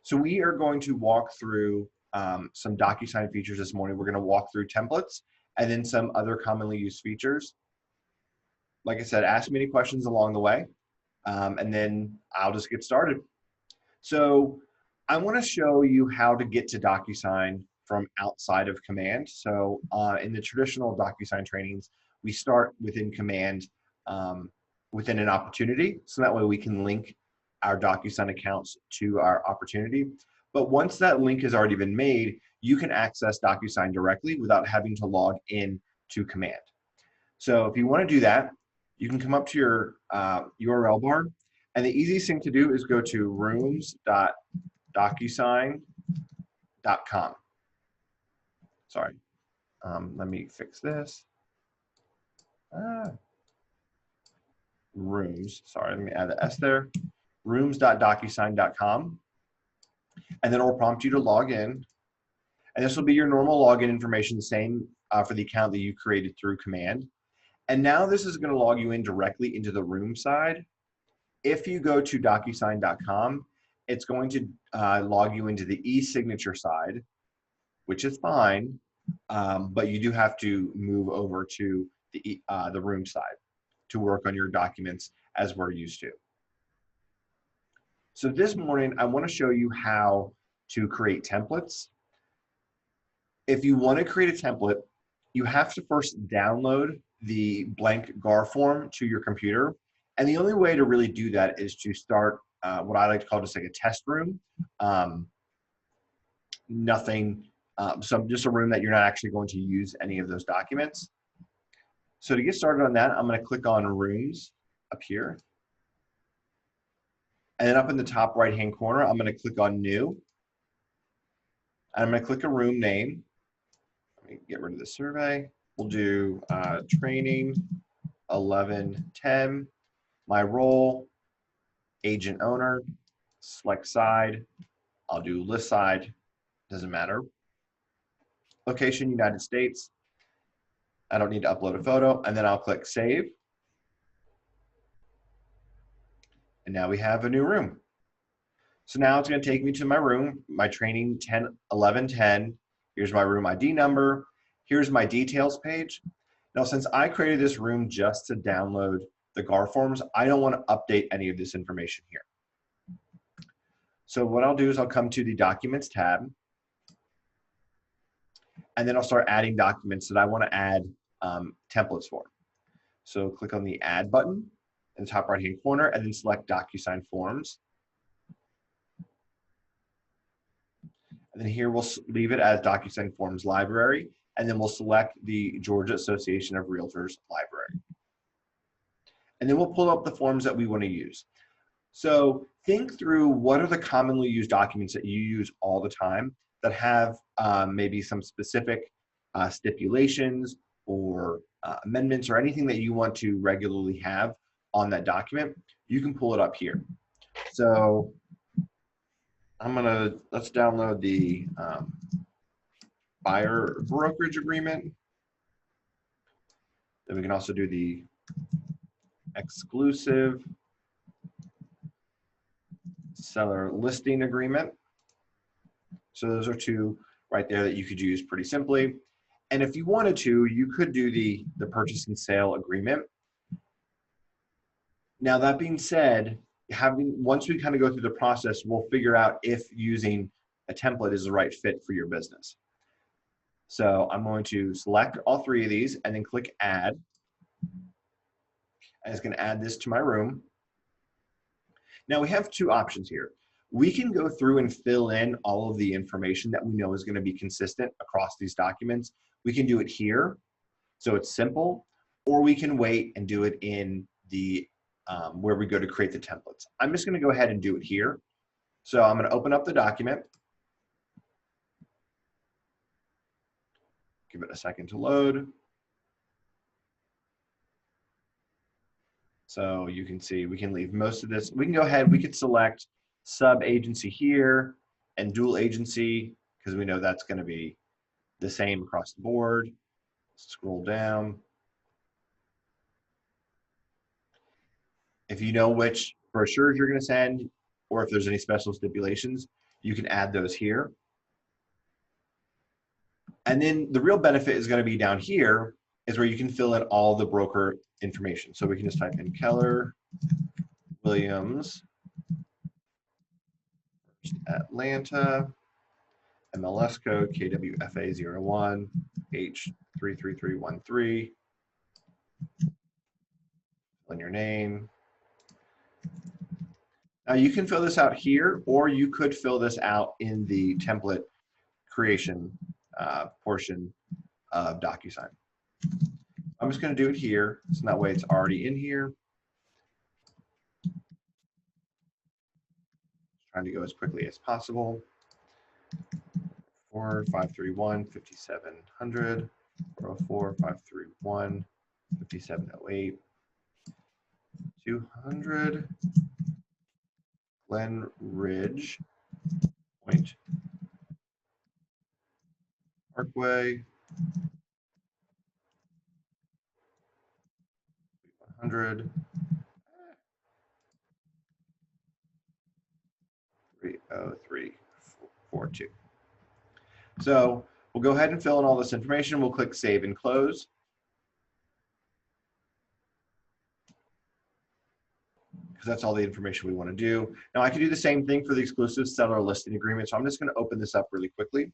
So we are going to walk through some DocuSign features this morning. We're going to walk through templates and then some other commonly used features. Like I said, ask me any questions along the way, and then I'll just get started. So I want to show you how to get to DocuSign from outside of Command. So in the traditional DocuSign trainings, we start within Command within an opportunity. So that way we can link our DocuSign accounts to our opportunity. But once that link has already been made, you can access DocuSign directly without having to log in to Command. So if you want to do that, you can come up to your URL bar, and the easiest thing to do is go to rooms.docusign.com. Sorry, let me fix this. Rooms, sorry, let me add the S there. Rooms.docusign.com. And then it'll prompt you to log in. And this will be your normal login information, the same for the account that you created through Command. And now this is going to log you in directly into the room side. If you go to DocuSign.com, it's going to log you into the e-signature side, which is fine, but you do have to move over to the room side to work on your documents as we're used to. So this morning, I want to show you how to create templates. If you want to create a template, you have to first download the blank GAR form to your computer. And the only way to really do that is to start what I like to call just like a test room. Just a room that you're not actually going to use any of those documents. So to get started on that, I'm going to click on Rooms up here. And then up in the top right-hand corner, I'm going to click on New. And I'm going to click a room name. Let me get rid of the survey. We'll do Training 1110. My role, Agent Owner. Select side. I'll do list side. Doesn't matter. Location, United States. I don't need to upload a photo. And then I'll click Save. And now we have a new room. So now it's going to take me to my room, my Training 1110. Here's my room ID number. Here's my details page. Now, since I created this room just to download the GAR forms, I don't want to update any of this information here. So what I'll do is I'll come to the Documents tab, and then I'll start adding documents that I want to add templates for. So click on the Add button in the top right-hand corner, and then select DocuSign Forms. And then here we'll leave it as DocuSign Forms Library, and then we'll select the Georgia Association of Realtors Library. And then we'll pull up the forms that we want to use. So think through what are the commonly used documents that you use all the time that have maybe some specific stipulations or amendments or anything that you want to regularly have on that document. You can pull it up here. So let's download the buyer brokerage agreement. Then we can also do the exclusive seller listing agreement. So those are two right there that you could use pretty simply. And if you wanted to, you could do the purchase and sale agreement. Now, that being said, once we kind of go through the process, we'll figure out if using a template is the right fit for your business. So I'm going to select all three of these and then click Add. And it's going to add this to my room. Now we have two options here. We can go through and fill in all of the information that we know is going to be consistent across these documents. We can do it here, so it's simple, or we can wait and do it in the where we go to create the templates. I'm just going to go ahead and do it here. So I'm going to open up the document. Give it a second to load. So you can see we can leave most of this. We can go ahead, we could select sub-agency here and dual agency because we know that's going to be the same across the board. Scroll down. If you know which brochures you're going to send or if there's any special stipulations, You can add those here. And then the real benefit is going to be down here is where you can fill in all the broker information. So we can just type in Keller Williams Atlanta, MLS code KWFA01 H33313, fill in your name. Now you can fill this out here, or you could fill this out in the template creation portion of DocuSign. I'm just going to do it here, so that way it's already in here. Trying to go as quickly as possible. 4531 5700 404 531 5708 200 Glen Ridge Point Parkway 100 30342. So we'll go ahead and fill in all this information. We'll click Save and Close. Because that's all the information we want to do. Now I can do the same thing for the exclusive seller listing agreement. So I'm just going to open this up really quickly.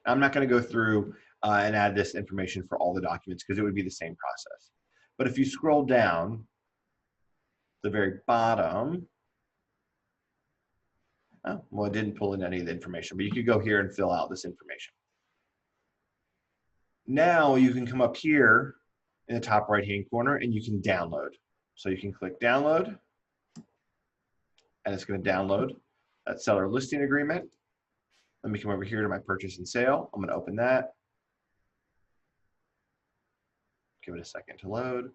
I'm not going to go through and add this information for all the documents because it would be the same process. But if you scroll down to the very bottom, oh, well, it didn't pull in any of the information, but you could go here and fill out this information. Now you can come up here in the top right-hand corner and you can download. So you can click download and it's going to download that seller listing agreement. Let me come over here to my purchase and sale. I'm going to open that. Give it a second to load.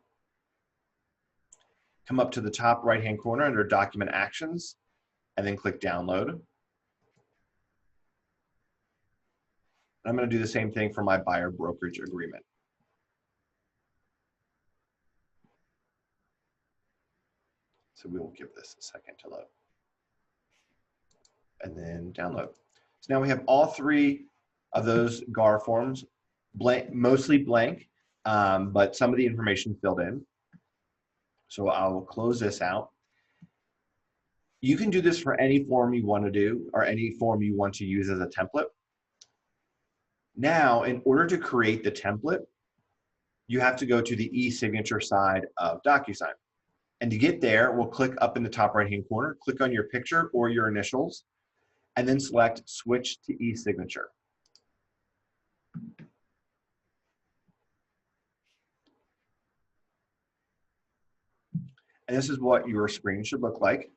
Come up to the top right-hand corner under document actions and then click download. I'm going to do the same thing for my buyer brokerage agreement. So we will give this a second to load. And then download. So now we have all three of those GAR forms, blank, mostly blank, but some of the information filled in. So I'll close this out. You can do this for any form you want to do or any form you want to use as a template. Now, in order to create the template, you have to go to the e-signature side of DocuSign. And to get there, we'll click up in the top right-hand corner, click on your picture or your initials, and then select Switch to e-signature. And this is what your screen should look like.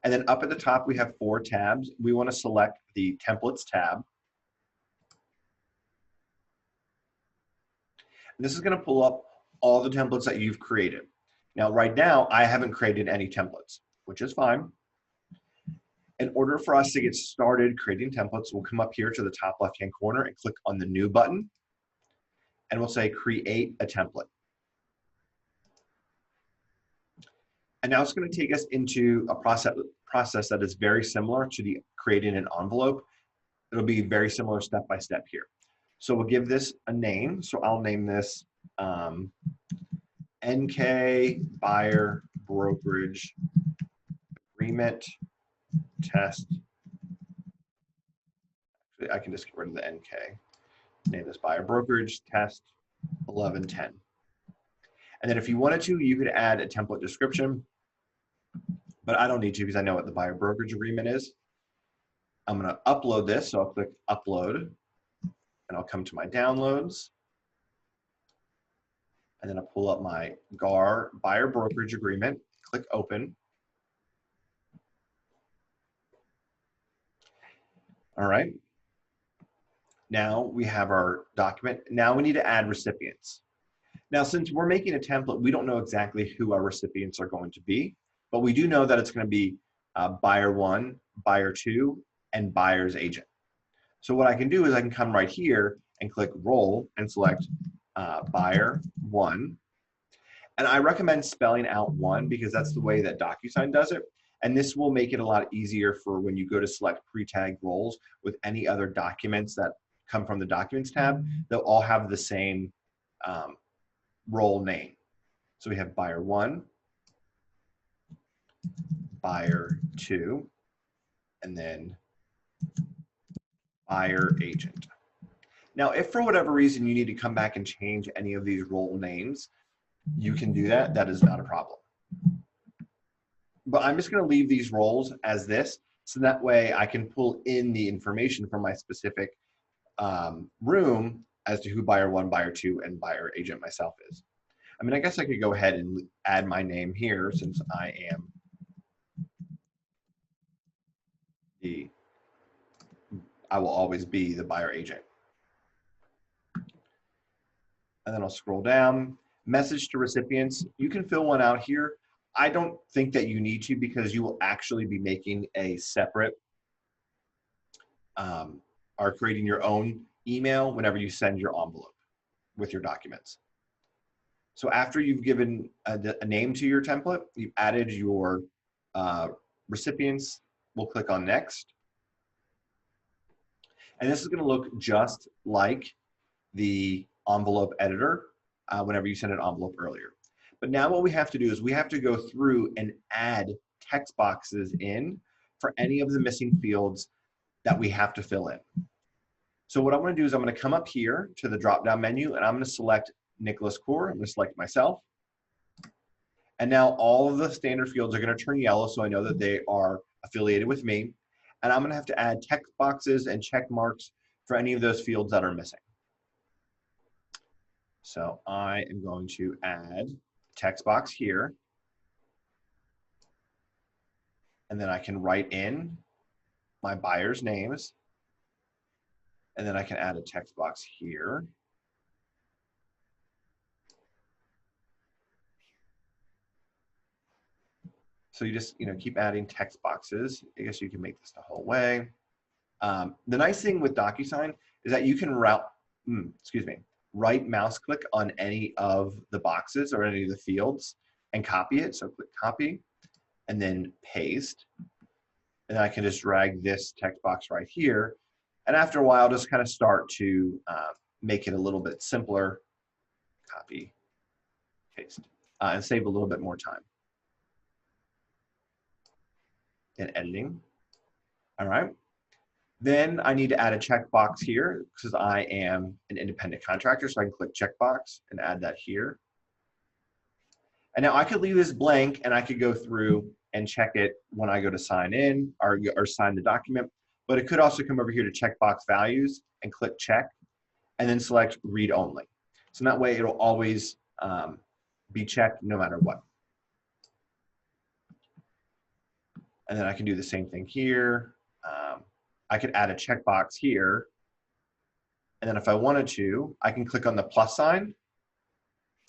And then up at the top, we have 4 tabs. We want to select the Templates tab. And this is going to pull up all the templates that you've created. Now, right now, I haven't created any templates, which is fine. In order for us to get started creating templates, we'll come up here to the top left-hand corner and click on the New button. And we'll say Create a Template. And now it's going to take us into a process that is very similar to the creating an envelope. It'll be very similar step by step here. So we'll give this a name. So I'll name this NK Buyer Brokerage Agreement Test. Actually, I can just get rid of the NK. Name this Buyer Brokerage Test 1110. And then if you wanted to, you could add a template description, but I don't need to because I know what the buyer brokerage agreement is. I'm going to upload this, so I'll click Upload, and I'll come to my downloads, and then I'll pull up my GAR buyer brokerage agreement, click Open. All right. Now we have our document. Now we need to add recipients. Now, since we're making a template, we don't know exactly who our recipients are going to be, but we do know that it's going to be buyer 1, buyer 2, and buyer's agent. So what I can do is I can come right here and click Roll and select buyer 1. And I recommend spelling out 1 because that's the way that DocuSign does it. And this will make it a lot easier for when you go to select pre-tagged roles with any other documents that come from the Documents tab. They'll all have the same role name. So we have buyer 1, buyer 2, and then buyer agent. Now, if for whatever reason you need to come back and change any of these role names, you can do that. That is not a problem. But I'm just going to leave these roles as this, so that way I can pull in the information from my specific room as to who buyer 1, buyer 2, and buyer agent myself is. I mean, I guess I could go ahead and add my name here since I will always be the buyer agent. And then I'll scroll down. Message to recipients. You can fill one out here. I don't think that you need to, because you will actually be making a separate or creating your own email whenever you send your envelope with your documents. So after you've given a name to your template, you've added your recipients, we'll click on next. And this is going to look just like the envelope editor whenever you send an envelope earlier. But now what we have to do is we have to go through and add text boxes in for any of the missing fields that we have to fill in. So what I'm going to do is I'm going to come up here to the drop-down menu, and I'm going to select Nicholas Kaur. I'm going to select myself. And now all of the standard fields are going to turn yellow, so I know that they are affiliated with me. And I'm going to have to add text boxes and check marks for any of those fields that are missing. So I am going to add a text box here. And then I can write in my buyer's names. And then I can add a text box here. So you just keep adding text boxes. I guess you can make this the whole way. The nice thing with DocuSign is that you can right mouse click on any of the boxes or any of the fields and copy it. So click copy and then paste. And then I can just drag this text box right here. And after a while, just kind of start to make it a little bit simpler. Copy, paste, and save a little bit more time in editing. All right. Then I need to add a checkbox here because I am an independent contractor. So I can click checkbox and add that here. And now I could leave this blank and I could go through and check it when I go to sign in or sign the document. But it could also come over here to checkbox values and click check and then select read only. So that way it'll always be checked no matter what. And then I can do the same thing here. I could add a checkbox here. And then if I wanted to, I can click on the plus sign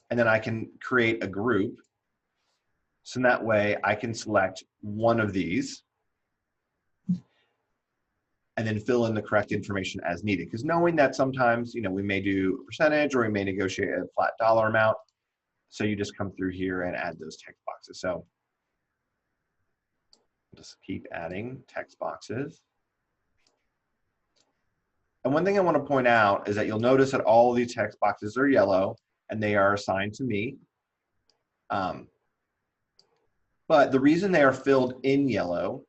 and then I can create a group. So that way I can select one of these and then fill in the correct information as needed. Because knowing that sometimes, we may do a percentage or we may negotiate a flat dollar amount. So you just come through here and add those text boxes. So just keep adding text boxes. And one thing I want to point out is that you'll notice that all of these text boxes are yellow and they are assigned to me. But the reason they are filled in yellow,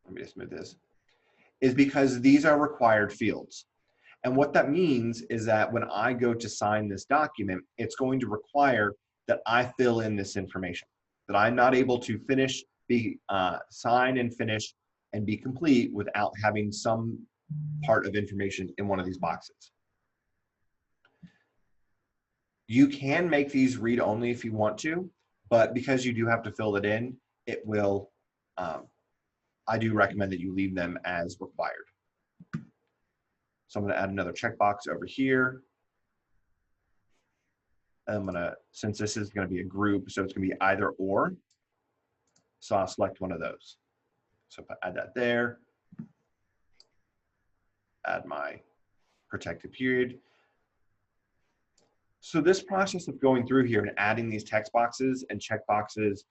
let me just move this, is because these are required fields. And what that means is that when I go to sign this document, it's going to require that I fill in this information, that I'm not able to sign and finish and be complete without having some part of information in one of these boxes. You can make these read only if you want to, but because you do have to fill it in, it will, I do recommend that you leave them as required. So I'm going to add another checkbox over here. And I'm going to, since this is going to be a group, so it's going to be either or. So I'll select one of those. So if I add that there, add my protected period. So this process of going through here and adding these text boxes and check boxes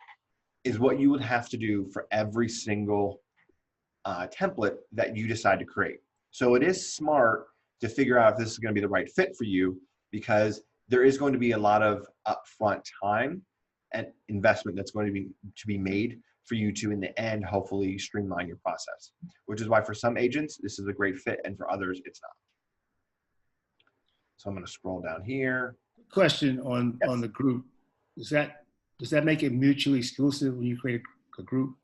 is what you would have to do for every single template that you decide to create. So it is smart to figure out if this is going to be the right fit for you, because there is going to be a lot of upfront time and investment that's going to be made for you to, in the end, hopefully streamline your process, which is why for some agents, this is a great fit, and for others, it's not. So I'm going to scroll down here. Question on Yes. the group. Does that make it mutually exclusive when you create a group?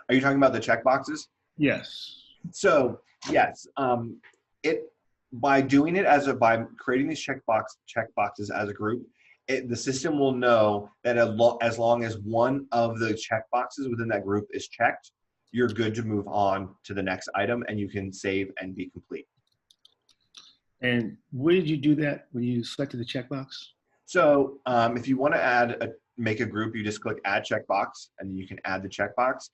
Are you talking about the checkboxes? Yes. So yes, by doing it by creating these checkboxes as a group, the system will know that as long as one of the checkboxes within that group is checked, you're good to move on to the next item, and you can save and be complete. And where did you do that when you selected the checkbox? So if you want to make a group, you just click Add Checkbox, and then you can add the checkbox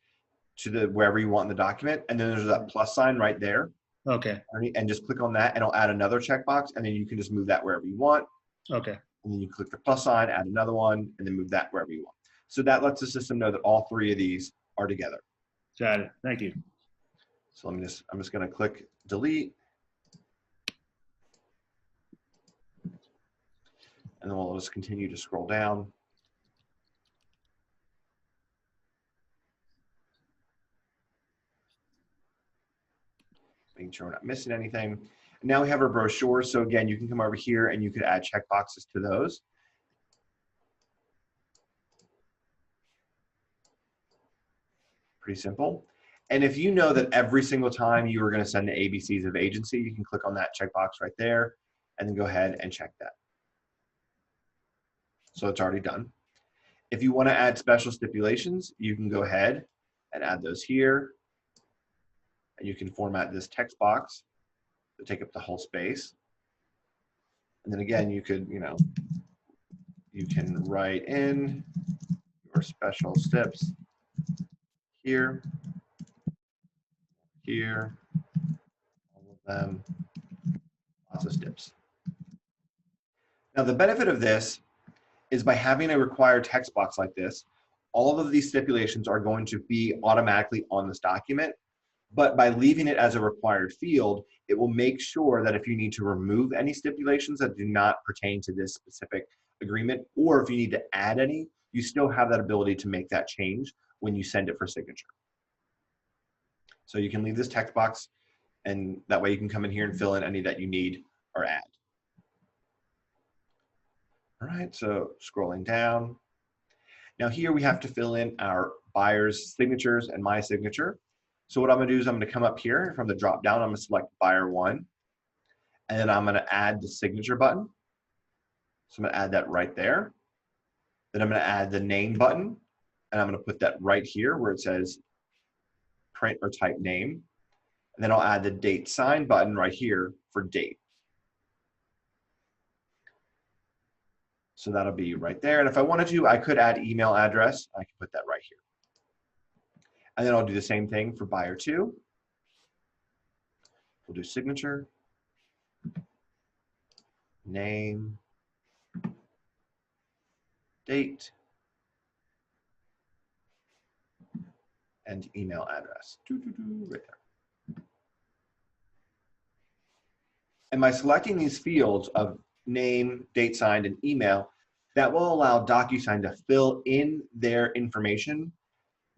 to wherever you want in the document, and then there's that plus sign right there. Okay. And just click on that, and it'll add another checkbox, and then you can just move that wherever you want. Okay. And then you click the plus sign, add another one, and then move that wherever you want. So that lets the system know that all three of these are together. Got it. Thank you. So I'm just going to click delete. And then we'll just continue to scroll down. Making sure we're not missing anything. Now we have our brochure. So again, you can come over here and you could add checkboxes to those. Pretty simple. And if you know that every single time you are going to send the ABCs of agency, you can click on that checkbox right there and then go ahead and check that. So it's already done. If you want to add special stipulations, you can go ahead and add those here. And you can format this text box to take up the whole space. And then again, you could, you can write in your special steps here, here, all of them, lots of steps. Now the benefit of this is by having a required text box like this, all of these stipulations are going to be automatically on this document. But by leaving it as a required field, it will make sure that if you need to remove any stipulations that do not pertain to this specific agreement, or if you need to add any, you still have that ability to make that change when you send it for signature. So you can leave this text box, and that way you can come in here and fill in any that you need or add. All right, so scrolling down. Now here we have to fill in our buyer's signatures and my signature. So what I'm gonna do is I'm gonna come up here from the drop down, I'm gonna select buyer 1, and then I'm gonna add the signature button. So I'm gonna add that right there. Then I'm gonna add the name button, and I'm gonna put that right here where it says print or type name. And then I'll add the date sign button right here for date. So that'll be right there. And if I wanted to, I could add email address. I can put that right here. And then I'll do the same thing for buyer 2. We'll do signature, name, date, and email address. Right there. And by selecting these fields of name, date signed, and email, that will allow DocuSign to fill in their information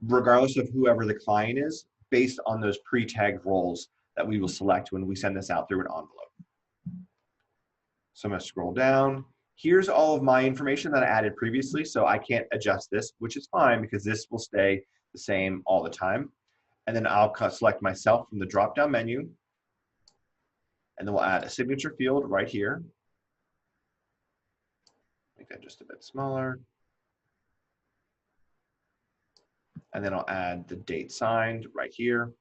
regardless of whoever the client is, based on those pre-tagged roles that we will select when we send this out through an envelope. So I'm going to scroll down. Here's all of my information that I added previously, so I can't adjust this, which is fine because this will stay the same all the time. And then I'll select myself from the drop-down menu, and then we'll add a signature field right here. Make that just a bit smaller. And then I'll add the date signed right here.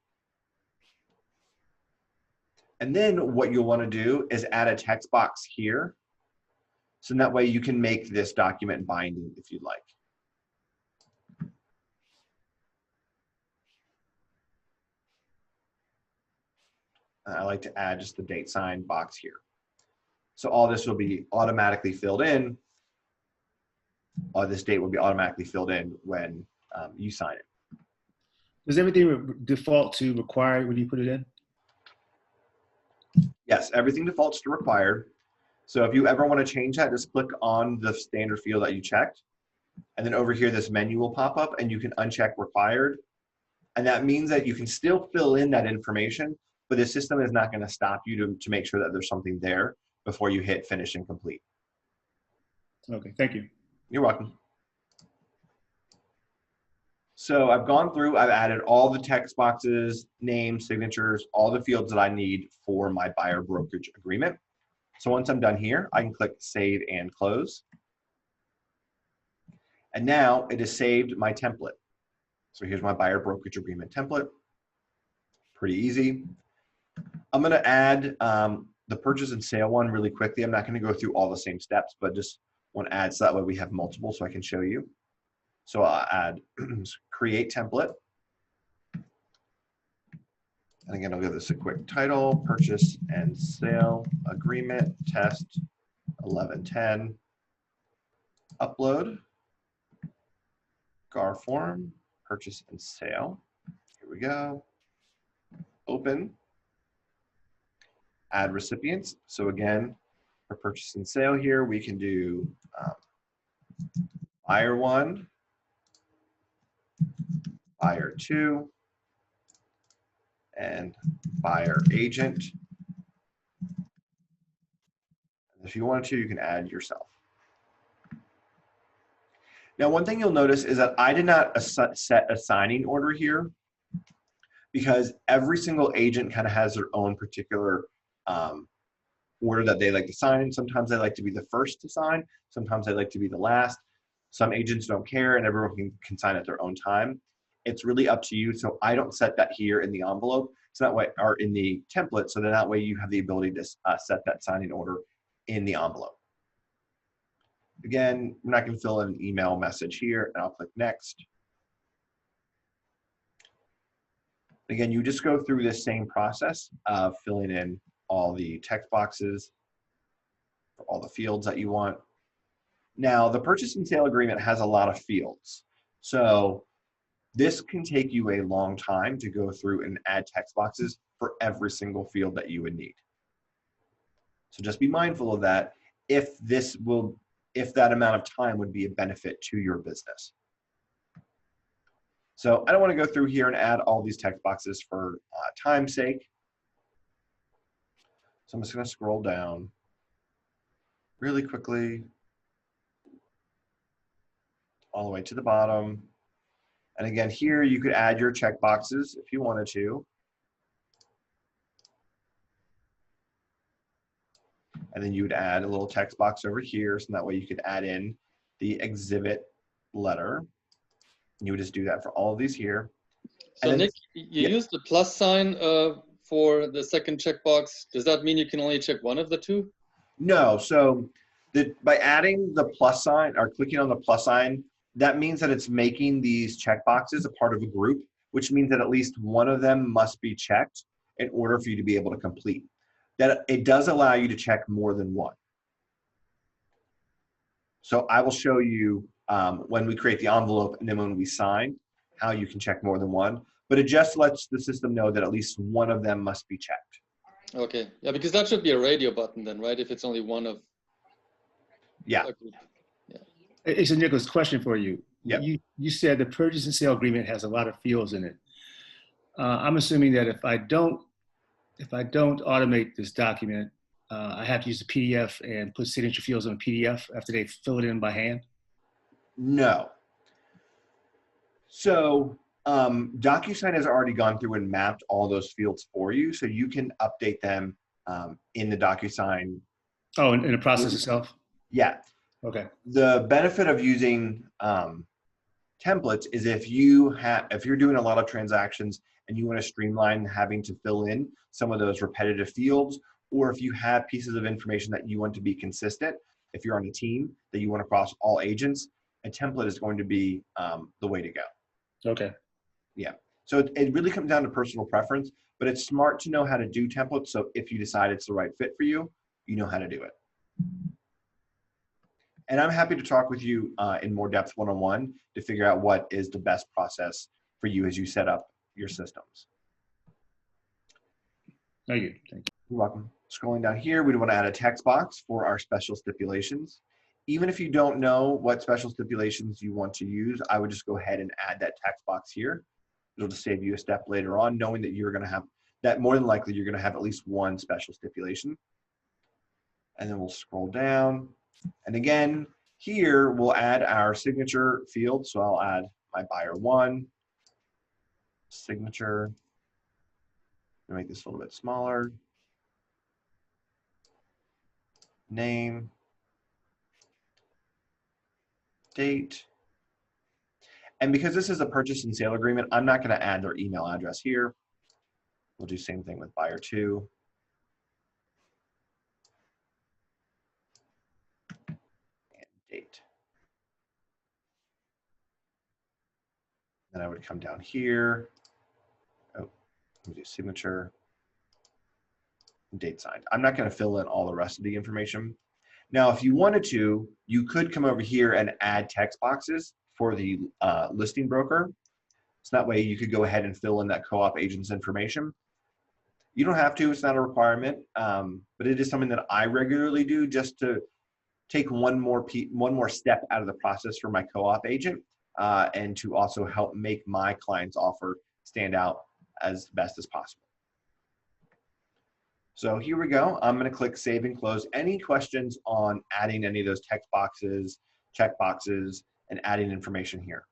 And then what you'll want to do is add a text box here. So that way you can make this document binding if you'd like. I like to add just the date signed box here. So all this will be automatically filled in. this date will be automatically filled in when you sign it. Does everything default to required when you put it in? Yes, everything defaults to required. So if you ever want to change that, just click on the standard field that you checked. And then over here, this menu will pop up and you can uncheck required. And that means that you can still fill in that information, but the system is not going to stop you to make sure that there's something there before you hit finish and complete. Okay, thank you. You're welcome. So I've gone through, I've added all the text boxes, names, signatures, all the fields that I need for my buyer brokerage agreement. So once I'm done here, I can click Save and Close. And now it has saved my template. So here's my buyer brokerage agreement template. Pretty easy. I'm going to add the purchase and sale one really quickly. I'm not going to go through all the same steps, but just want to add so that way we have multiple so I can show you. So I'll add create template. And again, I'll give this a quick title, purchase and sale agreement test 1110. Upload, GAR form, purchase and sale. Here we go. Open, add recipients. So again, for purchase and sale here, we can do buyer 1, buyer 2, and buyer agent. If you want to, you can add yourself. Now, one thing you'll notice is that I did not set a signing order here because every single agent kind of has their own particular order that they like to sign. Sometimes they like to be the first to sign. Sometimes they like to be the last. Some agents don't care and everyone can sign at their own time. It's really up to you. So I don't set that here in the envelope. So that way, or in the template, so that way you have the ability to set that signing order in the envelope. Again, I'm not going to fill in an email message here, and I'll click next. Again, you just go through this same process of filling in all the text boxes, for all the fields that you want. Now, the purchase and sale agreement has a lot of fields. So this can take you a long time to go through and add text boxes for every single field that you would need. So just be mindful of that if that amount of time would be a benefit to your business. So I don't want to go through here and add all these text boxes for time's sake. So I'm just going to scroll down really quickly all the way to the bottom. And again, here you could add your check boxes if you wanted to. And then you would add a little text box over here, so that way you could add in the exhibit letter. You would just do that for all of these here. So Nick, you use the plus sign for the second checkbox. Does that mean you can only check one of the two? No, so by adding the plus sign or clicking on the plus sign, that means that it's making these checkboxes a part of a group, which means that at least one of them must be checked in order for you to be able to complete. That it does allow you to check more than one. So I will show you when we create the envelope and then when we sign, how you can check more than one. But it just lets the system know that at least one of them must be checked. Okay, yeah, because that should be a radio button then, right? If it's only one of. Yeah. Yeah. It's a Nicholas question for you. Yep. You said the purchase and sale agreement has a lot of fields in it. I'm assuming that if I don't automate this document, I have to use the PDF and put signature fields on a PDF after they fill it in by hand? No. So DocuSign has already gone through and mapped all those fields for you, so you can update them in the DocuSign. Oh, in the process itself? Yeah. Okay. The benefit of using templates is if you're doing a lot of transactions and you want to streamline having to fill in some of those repetitive fields, or if you have pieces of information that you want to be consistent, if you're on a team that you want to cross all agents, a template is going to be the way to go. Okay. Yeah. So it really comes down to personal preference, but it's smart to know how to do templates. So if you decide it's the right fit for you, you know how to do it. And I'm happy to talk with you in more depth one-on-one to figure out what is the best process for you as you set up your systems. Thank you. Thank you. You're welcome. Scrolling down here, we want to add a text box for our special stipulations. Even if you don't know what special stipulations you want to use, I would just go ahead and add that text box here. It'll just save you a step later on, knowing that you're going to have that more than likely you're going to have at least one special stipulation. And then we'll scroll down. And again, here we'll add our signature field. So I'll add my buyer 1, signature. I'll make this a little bit smaller. Name, date. And because this is a purchase and sale agreement, I'm not going to add their email address here. We'll do same thing with buyer 2. And date. Then I would come down here. Oh, let me do signature. Date signed. I'm not going to fill in all the rest of the information. Now, if you wanted to, you could come over here and add text boxes for the listing broker. So that way you could go ahead and fill in that co-op agent's information. You don't have to, it's not a requirement, but it is something that I regularly do just to take one more step out of the process for my co-op agent and to also help make my client's offer stand out as best as possible. So here we go. I'm going to click Save and Close. Any questions on adding any of those text boxes, check boxes, and adding information here?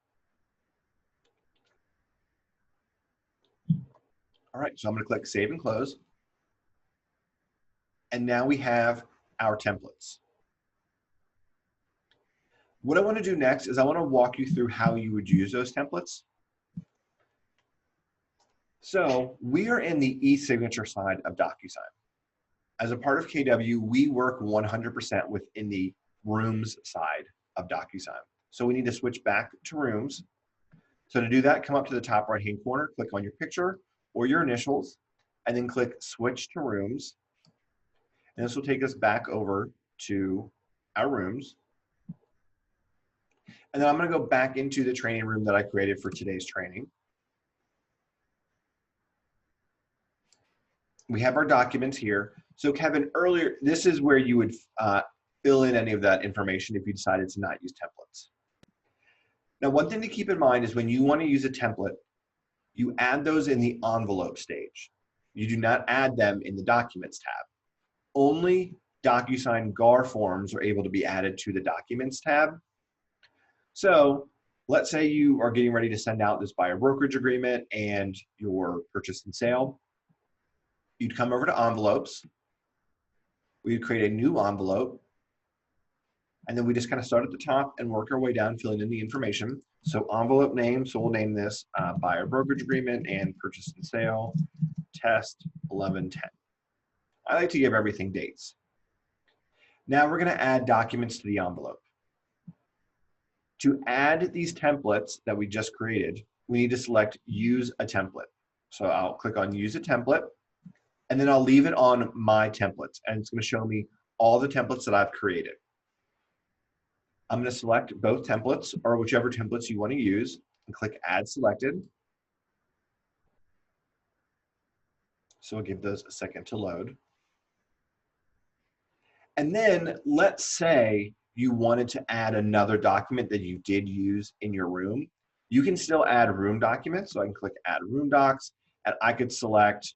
All right, so I'm going to click Save and Close. And now we have our templates. What I want to do next is I want to walk you through how you would use those templates. So we are in the e-signature side of DocuSign. As a part of KW, we work 100% within the rooms side of DocuSign. So we need to switch back to rooms. So to do that, come up to the top right-hand corner, click on your picture or your initials, and then click Switch to Rooms. And this will take us back over to our rooms. And then I'm going to go back into the training room that I created for today's training. We have our documents here. So Kevin, earlier, this is where you would fill in any of that information if you decided to not use templates. Now, one thing to keep in mind is when you want to use a template, you add those in the envelope stage. You do not add them in the Documents tab. Only DocuSign GAR forms are able to be added to the Documents tab. So let's say you are getting ready to send out this buyer brokerage agreement and your purchase and sale. You'd come over to envelopes. We'd create a new envelope. And then we just kind of start at the top and work our way down, filling in the information. So envelope name, so we'll name this buyer brokerage agreement and purchase and sale, test 1110. I like to give everything dates. Now we're going to add documents to the envelope. To add these templates that we just created, we need to select Use a Template. So I'll click on Use a Template, and then I'll leave it on My Templates, and it's going to show me all the templates that I've created. I'm going to select both templates, or whichever templates you want to use, and click Add Selected. So we'll give those a second to load. And then let's say you wanted to add another document that you did use in your room. You can still add room documents. So I can click Add Room Docs, and I could select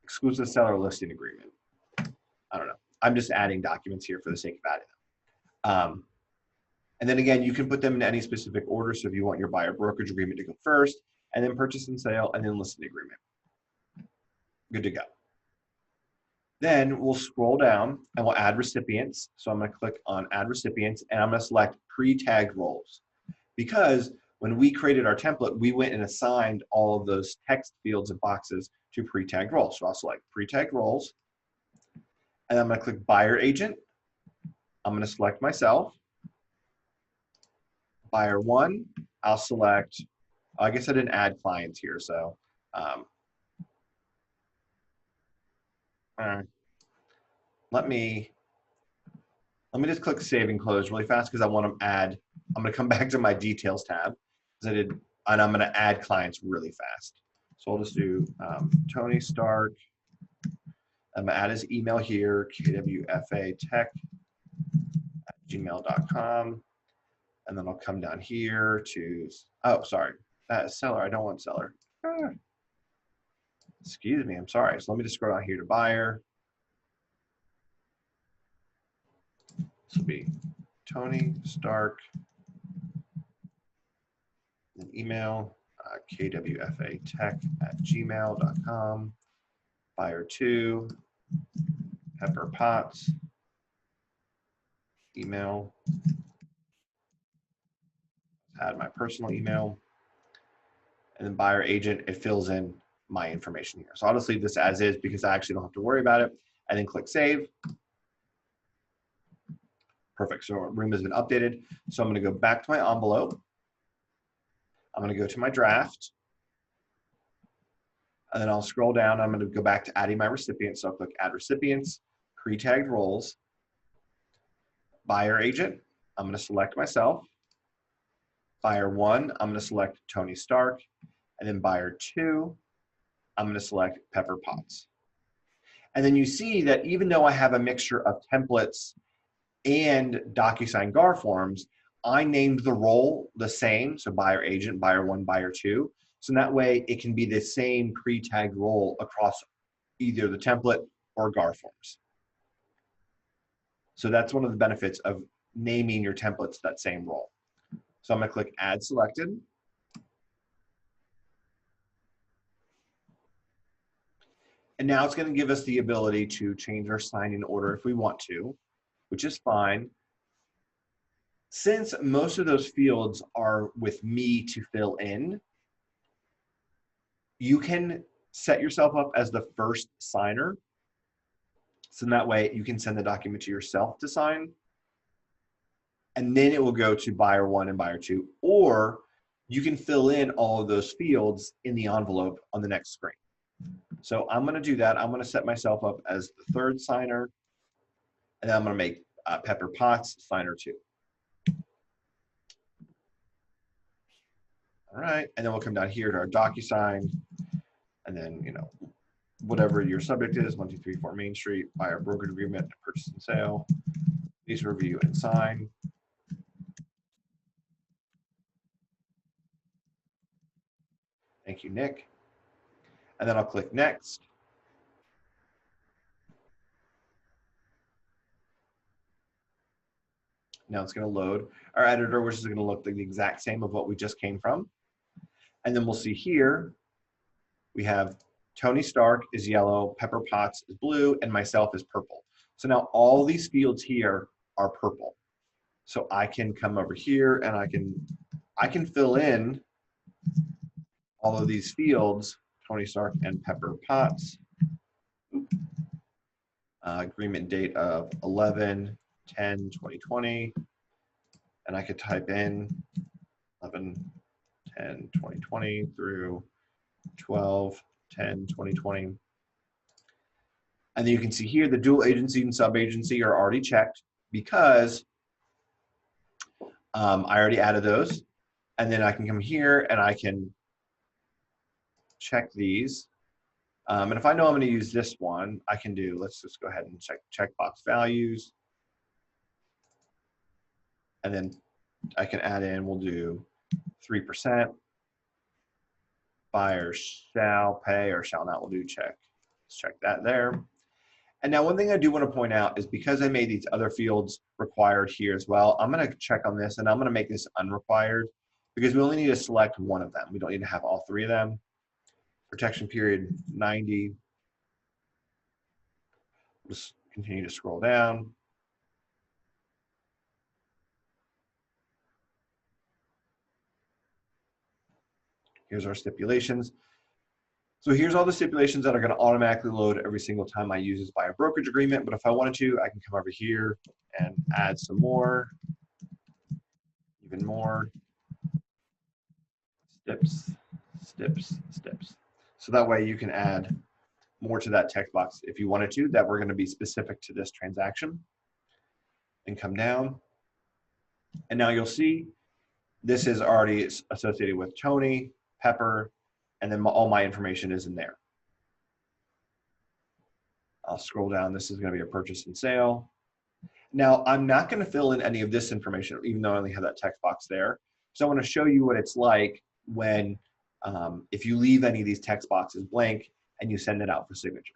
Exclusive Seller Listing Agreement. I don't know. I'm just adding documents here for the sake of adding them. And then again, you can put them in any specific order. So if you want your buyer brokerage agreement to go first, and then purchase and sale, and then listing agreement. Good to go. Then we'll scroll down and we'll add recipients. So I'm going to click on Add Recipients, and I'm going to select Pre-tagged Roles. Because when we created our template, we went and assigned all of those text fields and boxes to pre-tagged roles. So I'll select Pre-tagged Roles. And I'm going to click Buyer Agent. I'm going to select myself. Buyer 1, I'll select, I guess I didn't add clients here, so let me Let me just click save and close really fast because I want to add, I'm going to come back to my details tab because I did, and I'm going to add clients really fast. So I'll just do Tony Stark. I'm going to add his email here, kwfatech@gmail.com. And then I'll come down here to, oh, sorry, seller. I don't want seller. Excuse me, I'm sorry. So let me just scroll down here to buyer. This will be Tony Stark, an email, kwfatech@gmail.com. Buyer 2, Pepper Potts, email. Add my personal email. And then buyer agent, it fills in my information here. So I'll just leave this as is because I actually don't have to worry about it. And then click save. Perfect, so our room has been updated. So I'm gonna go back to my envelope. I'm gonna go to my draft. And then I'll scroll down. I'm gonna go back to adding my recipients. So I'll click add recipients, pre-tagged roles, buyer agent. I'm gonna select myself. Buyer 1, I'm gonna select Tony Stark. And then buyer 2, I'm gonna select Pepper Potts. And then you see that even though I have a mixture of templates and DocuSign GAR forms, I named the role the same. So buyer agent, buyer 1, buyer 2. So that way it can be the same pre-tagged role across either the template or GAR forms. So that's one of the benefits of naming your templates that same role. So I'm gonna click add selected. And now it's gonna give us the ability to change our sign-in order if we want to, which is fine. Since most of those fields are with me to fill in, you can set yourself up as the first signer. So that way you can send the document to yourself to sign. And then it will go to buyer 1 and buyer 2, or you can fill in all of those fields in the envelope on the next screen. So I'm gonna do that. I'm gonna set myself up as the third signer, and then I'm gonna make Pepper Potts signer 2. All right, and then we'll come down here to our DocuSign, and then, you know, whatever your subject is, 1234 Main Street, buyer brokerage agreement, purchase and sale, please review and sign. Thank you, Nick. And then I'll click next. Now it's going to load our editor, which is going to look like the exact same of what we just came from. And then we'll see here, we have Tony Stark is yellow, Pepper Potts is blue, and myself is purple. So now all these fields here are purple. So I can come over here and I can fill in all of these fields, Tony Stark and Pepper Potts. Agreement date of 11/10/2020. And I could type in 11/10/2020 through 12/10/2020. And then you can see here the dual agency and sub-agency are already checked because I already added those. And then I can come here and I can check these. And if I know I'm going to use this one, I can do, let's just go ahead and check checkbox values. And then I can add in, we'll do 3%. Buyer shall pay or shall not, we'll do check. Let's check that there. And now one thing I do want to point out is because I made these other fields required here as well, I'm going to check on this and I'm going to make this unrequired because we only need to select one of them. We don't need to have all three of them. Protection period 90. Just continue to scroll down. Here's our stipulations. So here's all the stipulations that are going to automatically load every single time I use this buyer brokerage agreement. But if I wanted to, I can come over here and add some more, even more. Steps. So that way you can add more to that text box if you wanted to, that we're going to be specific to this transaction. and come down. And now you'll see this is already associated with Tony, Pepper, and then all my information is in there. I'll scroll down. This is going to be a purchase and sale. Now, I'm not going to fill in any of this information, even though I only have that text box there. So I want to show you what it's like when, if you leave any of these text boxes blank and you send it out for signature.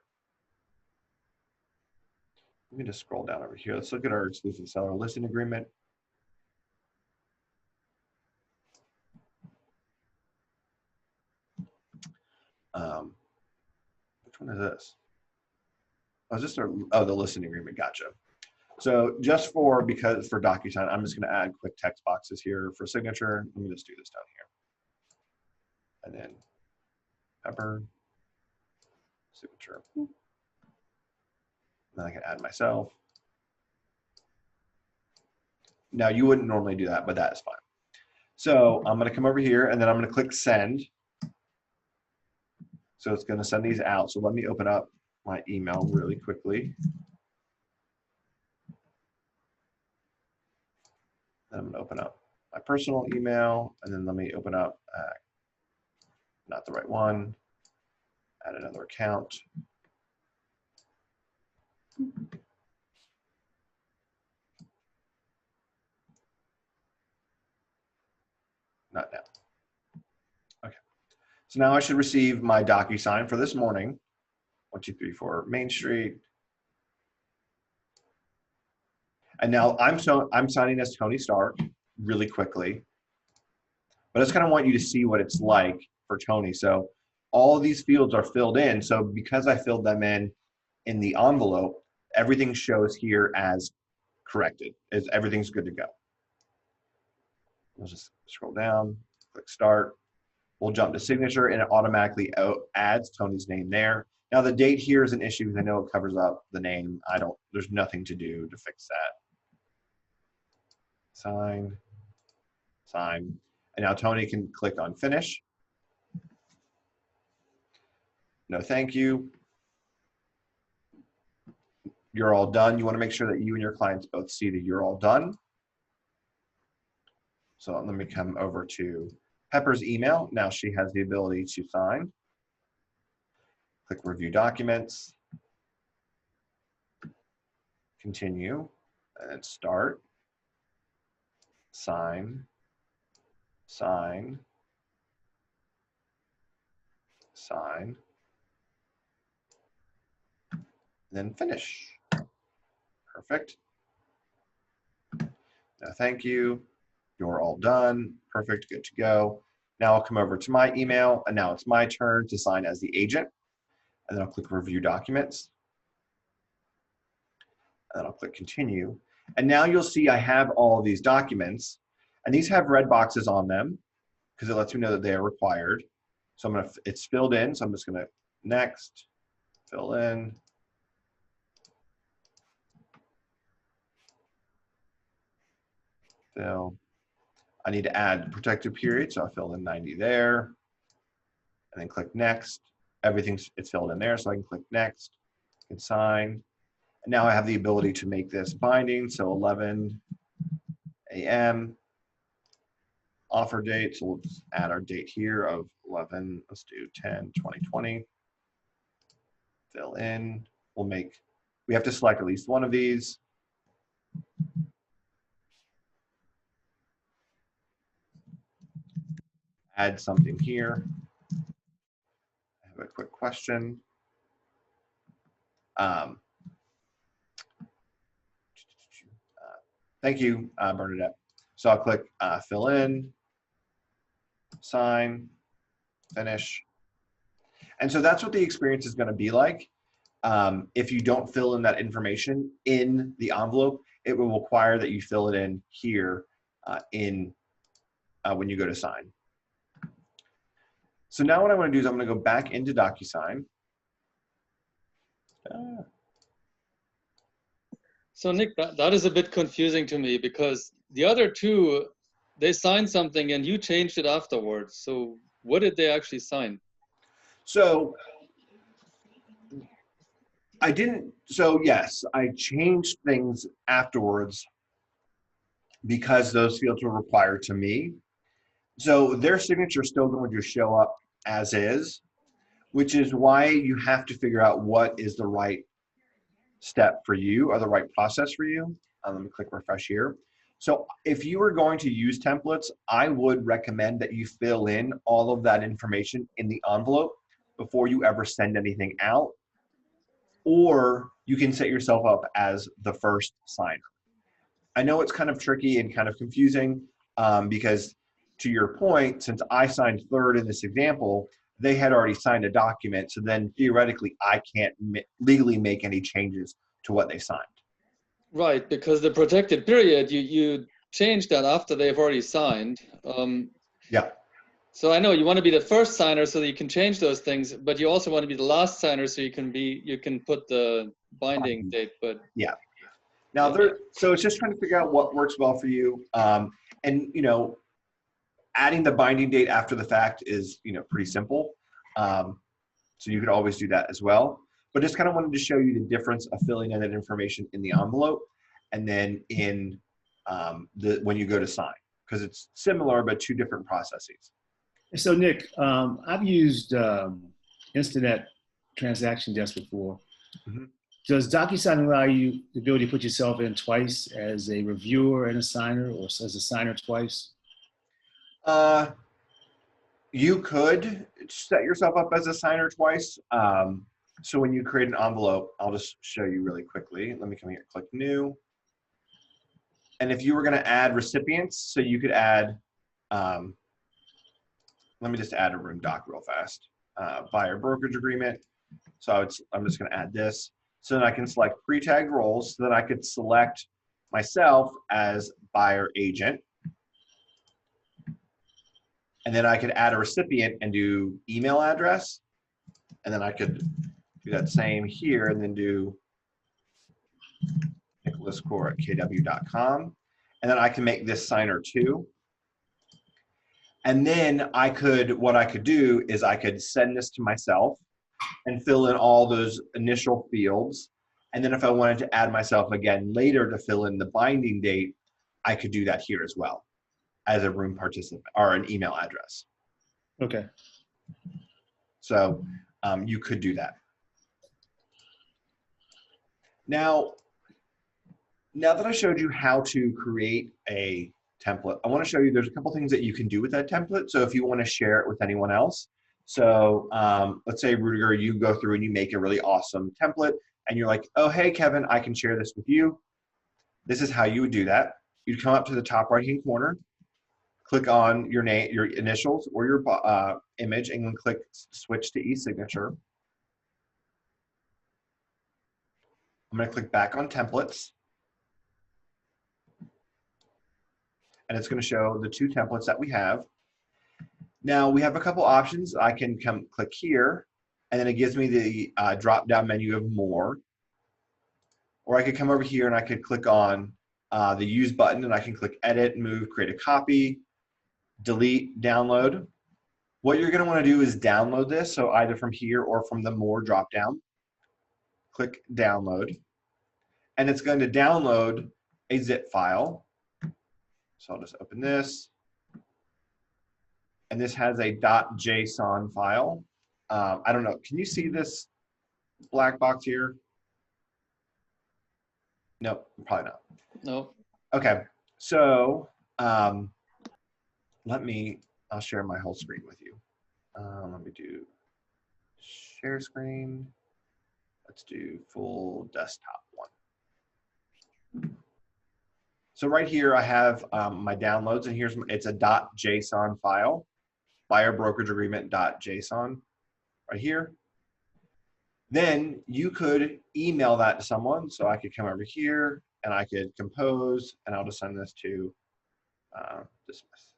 Let me just scroll down over here. Let's look at our exclusive seller listing agreement. Which one is this? Oh, is this our, oh, the listing agreement, gotcha. So just for DocuSign, I'm just gonna add quick text boxes here for signature. Let me just do this down here. And then Pepper, signature. Then I can add myself. Now you wouldn't normally do that, but that is fine. So I'm gonna come over here and then I'm gonna click send. So it's gonna send these out. So let me open up my email really quickly. Then I'm gonna open up my personal email and then let me open up, not the right one, add another account. Not now. Okay. So now I should receive my DocuSign for this morning. 1234 Main Street. And now I'm signing as Tony Stark really quickly. But I just kind of want you to see what it's like for Tony. So all of these fields are filled in. So because I filled them in the envelope, everything shows here as corrected. Everything's good to go. We'll just scroll down, click start. We'll jump to signature and it automatically adds Tony's name there. Now the date here is an issue because I know it covers up the name. There's nothing to do to fix that. Sign, sign. And now Tony can click on finish. No, thank you. You're all done. You want to make sure that you and your clients both see that you're all done. So let me come over to Pepper's email. Now she has the ability to sign. Click review documents. Continue and then start. Sign. Sign. Sign. Then finish. Perfect. Now, thank you. You're all done. Perfect, good to go. Now I'll come over to my email and now it's my turn to sign as the agent. And then I'll click review documents. And then I'll click continue. And now you'll see I have all of these documents and these have red boxes on them because it lets me know that they are required. So it's filled in. So I'm just gonna next, fill in. Fill. I need to add protected period, so I'll fill in 90 there. And then click next. It's filled in there, so I can click next and sign. And now I have the ability to make this binding, so 11 a.m. Offer date, so we'll just add our date here of 11, let's do 10/2020. Fill in, we have to select at least one of these. Add something here. I have a quick question. Thank you, Bernadette. So I'll click fill in, sign, finish. And so that's what the experience is going to be like. If you don't fill in that information in the envelope, it will require that you fill it in here when you go to sign. So now what I want to do is I'm going to go back into DocuSign. So Nick, that is a bit confusing to me because the other two, they signed something and you changed it afterwards. So what did they actually sign? So yes, I changed things afterwards. because those fields were required to me. So their signature is still going to show up as is, which is why you have to figure out what is the right step for you or the right process for you. Let me click refresh here. So if you were going to use templates, I would recommend that you fill in all of that information in the envelope before you ever send anything out, or you can set yourself up as the first signer. I know it's kind of tricky and kind of confusing because to your point, since I signed third in this example, they had already signed a document. So then theoretically, I can't legally make any changes to what they signed. Right, because the protected period, you change that after they've already signed. Yeah. So I know you want to be the first signer so that you can change those things, but you also want to be the last signer so you can put the binding date. But yeah. Now so it's just trying to figure out what works well for you. And adding the binding date after the fact is pretty simple. So you could always do that as well. But just kind of wanted to show you the difference of filling in that information in the envelope and then in when you go to sign, because it's similar but two different processes. So Nick, I've used Instinet Transaction Desk before. Mhm. Does DocuSign allow you the ability to put yourself in twice as a reviewer and a signer, or as a signer twice? You could set yourself up as a signer twice. So when you create an envelope, I'll just show you really quickly. Let me come here, click new. And if you were going to add recipients, so you could add, let me just add a room doc real fast. Buyer brokerage agreement. So I'm just going to add this. So then I can select pre-tagged roles so that I could select myself as buyer agent. And then I could add a recipient and do email address. And then I could do that same here and then do nicholascore@kw.com. And then I can make this signer too. And then what I could do is I could send this to myself and fill in all those initial fields. And then if I wanted to add myself again later to fill in the binding date, I could do that here as well as a room participant or an email address. Okay. So you could do that. Now that I showed you how to create a template, I want to show you there's a couple things that you can do with that template. So if you want to share it with anyone else. So let's say, Rudiger, you go through and you make a really awesome template and you're like, oh, hey, Kevin, I can share this with you. This is how you would do that. You'd come up to the top right-hand corner, click on your name, your initials or your image, and then click switch to e-signature. I'm going to click back on templates. And it's going to show the two templates that we have. Now we have a couple options. I can click here, and then it gives me the drop-down menu of more. Or I could come over here and I could click on the use button, and I can click edit, move, create a copy, delete, download. What you're going to want to do is download this, so either from here or from the more drop-down. Click download, and it's going to download a zip file. So I'll just open this. And this has a .json file. I don't know, can you see this black box here? No, probably not. no. Okay, so I'll share my whole screen with you. Let me do share screen. Let's do full desktop one. So right here I have my downloads, and it's a .json file, buyer brokerage agreement.json right here. Then you could email that to someone. So I could come over here and I could compose, and I'll just send this to dismiss.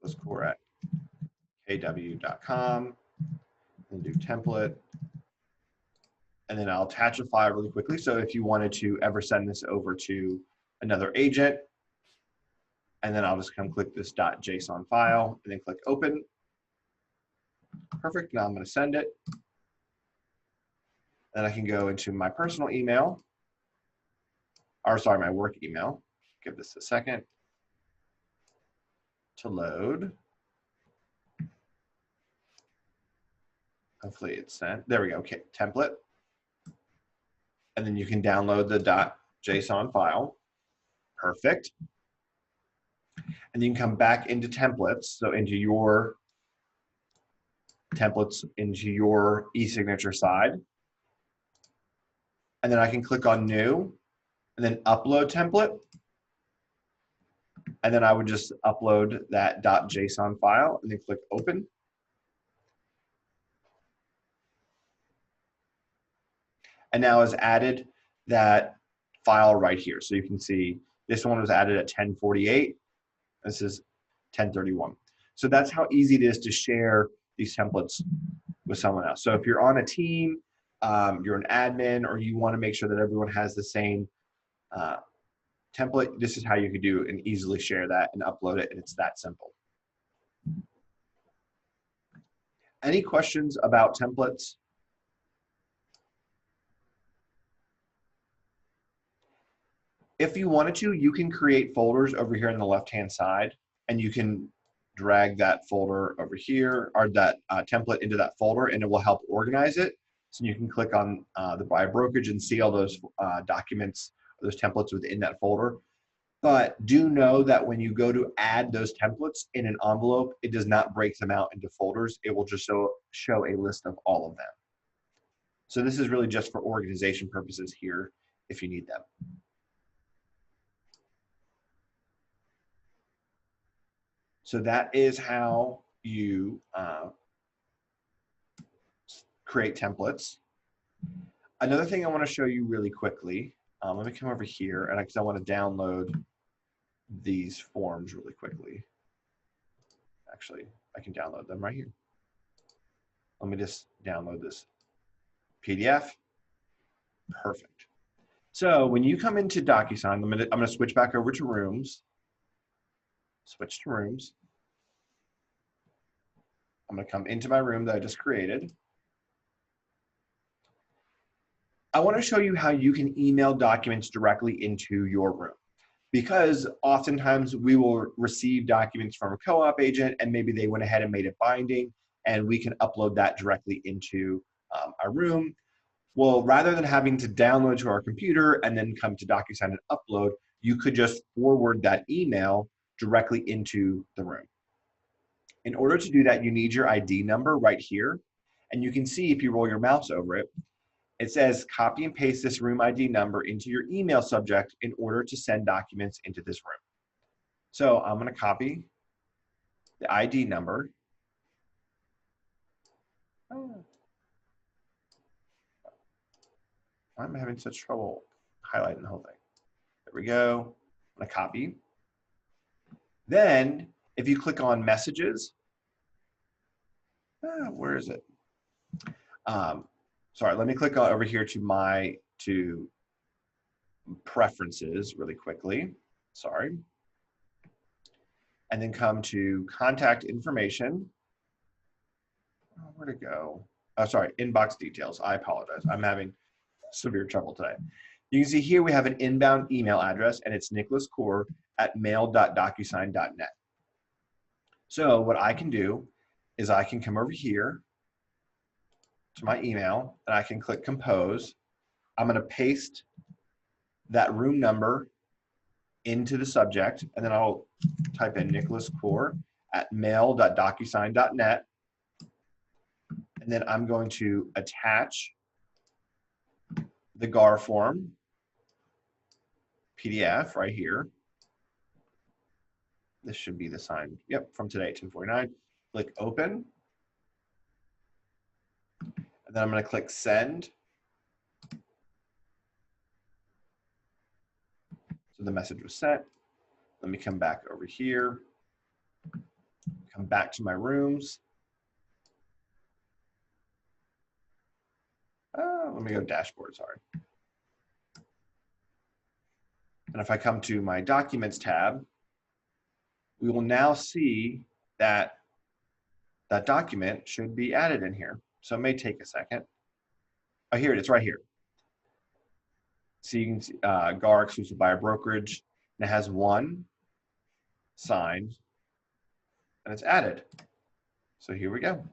nicholascore@kw.com and do template. And then I'll attach a file really quickly. So if you wanted to ever send this over to another agent, and then I'll just come click this .json file and then click open. Perfect, now I'm gonna send it. Then I can go into my personal email. or sorry, my work email. Give this a second to load. Hopefully it's sent. There we go. Okay, template. And then you can download the .json file. Perfect. And you can come back into templates, so into your templates, into your e-signature side. And then I can click on new and then upload template. And then I would just upload that .json file and then click open. And now it's added that file right here. So you can see this one was added at 10:48. This is 10:31. So that's how easy it is to share these templates with someone else. So if you're on a team, you're an admin, or you want to make sure that everyone has the same template, this is how you could do and easily share that and upload it, and it's that simple. Any questions about templates? If you wanted to, you can create folders over here on the left-hand side, and you can drag that folder over here, or that template into that folder, and it will help organize it. So you can click on the buy brokerage and see all those documents, those templates within that folder. But do know that when you go to add those templates in an envelope, it does not break them out into folders. It will just show a list of all of them. So this is really just for organization purposes here if you need them. So that is how you create templates. Another thing I want to show you really quickly, let me come over here, and I want to download these forms really quickly. Actually, I can download them right here. Let me just download this PDF. Perfect. So when you come into DocuSign, I'm going to switch back over to Rooms. Switch to Rooms. I'm going to come into my room that I just created. I want to show you how you can email documents directly into your room, because oftentimes we will receive documents from a co-op agent and maybe they went ahead and made it binding, and we can upload that directly into our room. Well, rather than having to download to our computer and then come to DocuSign and upload, you could just forward that email directly into the room. In order to do that, you need your ID number right here. And you can see if you roll your mouse over it, it says copy and paste this room ID number into your email subject in order to send documents into this room. So I'm going to copy the ID number. I'm having such trouble highlighting the whole thing. There we go. I'm going to copy. Then if you click on messages, where is it? Sorry, let me click on over here to preferences really quickly. Sorry. And then come to contact information. Oh, where'd it go? Oh, sorry, inbox details. I apologize. I'm having severe trouble today. You can see here we have an inbound email address, and it's nicholascore@mail.docusign.net. So what I can do is I can come over here to my email, and I can click compose. I'm going to paste that room number into the subject, and then I'll type in nicholascore@mail.docusign.net, and then I'm going to attach the GAR form PDF right here. This should be the sign, yep, from today, 10:49. Click open. And then I'm going to click send. So the message was sent. Let me come back over here. Come back to my rooms. Let me go dashboard, sorry. And if I come to my documents tab, we will now see that that document should be added in here. So it may take a second. Oh, here it is right here. So you can see GAR exclusive buyer brokerage, and it has one signed, and it's added. So here we go.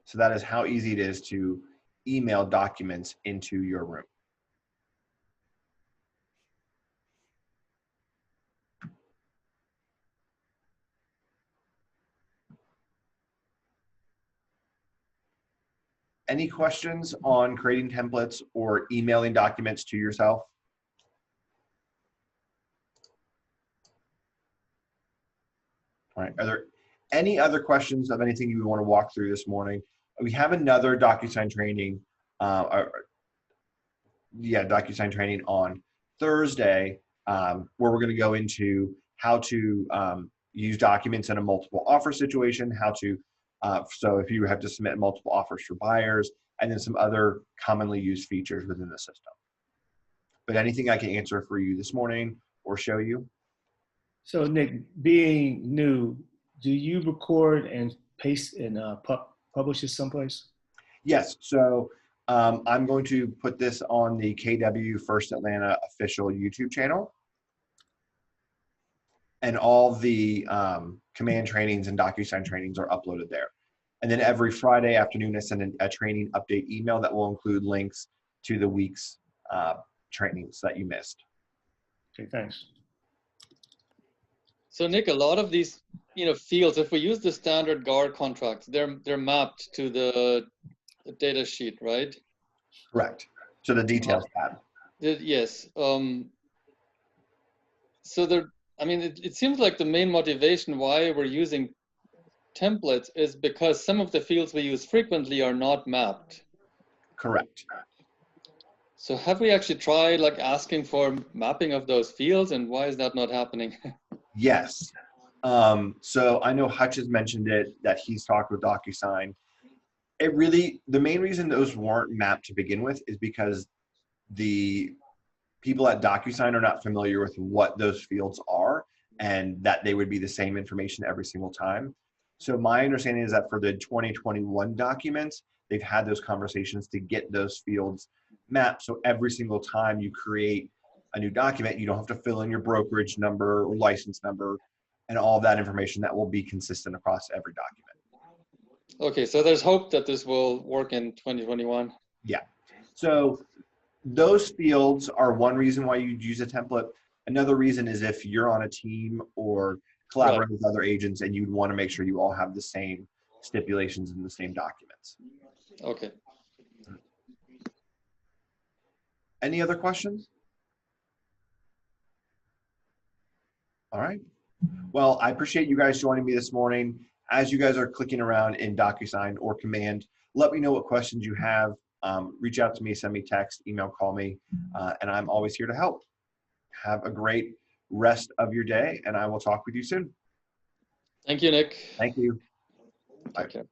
So that is how easy it is to email documents into your room. Any questions on creating templates or emailing documents to yourself? All right, are there any other questions of anything you want to walk through this morning? We have another DocuSign training, DocuSign training on Thursday, where we're going to go into how to use documents in a multiple offer situation, how to, so if you have to submit multiple offers for buyers, and then some other commonly used features within the system. But anything I can answer for you this morning or show you? So Nick, being new, do you record and paste and publish this someplace? Yes, so I'm going to put this on the KW First Atlanta official YouTube channel. And all the command trainings and DocuSign trainings are uploaded there. And then every Friday afternoon, I send a training update email that will include links to the week's trainings that you missed. Okay, thanks. So Nick, a lot of these, fields, if we use the standard GAR contracts, they're mapped to the data sheet, right? Correct. So the details tab. Yes. So there, it seems like the main motivation why we're using templates is because some of the fields we use frequently are not mapped. Correct. So have we actually tried like asking for mapping of those fields, and why is that not happening? Yes. So I know Hutch has mentioned it, that he's talked with DocuSign. The main reason those weren't mapped to begin with is because the people at DocuSign are not familiar with what those fields are and that they would be the same information every single time. So my understanding is that for the 2021 documents, they've had those conversations to get those fields mapped. So every single time you create a new document, you don't have to fill in your brokerage number or license number and all that information. That will be consistent across every document. Okay, so there's hope that this will work in 2021. Yeah. So those fields are one reason why you'd use a template. Another reason is if you're on a team or collaborate with other agents and you'd want to make sure you all have the same stipulations in the same documents. Okay. Any other questions? All right. Well, I appreciate you guys joining me this morning. As you guys are clicking around in DocuSign or Command, let me know what questions you have. Reach out to me, send me text, email, call me, and I'm always here to help. Have a great rest of your day, and I will talk with you soon. Thank you, Nick. Thank you. Bye. Take care.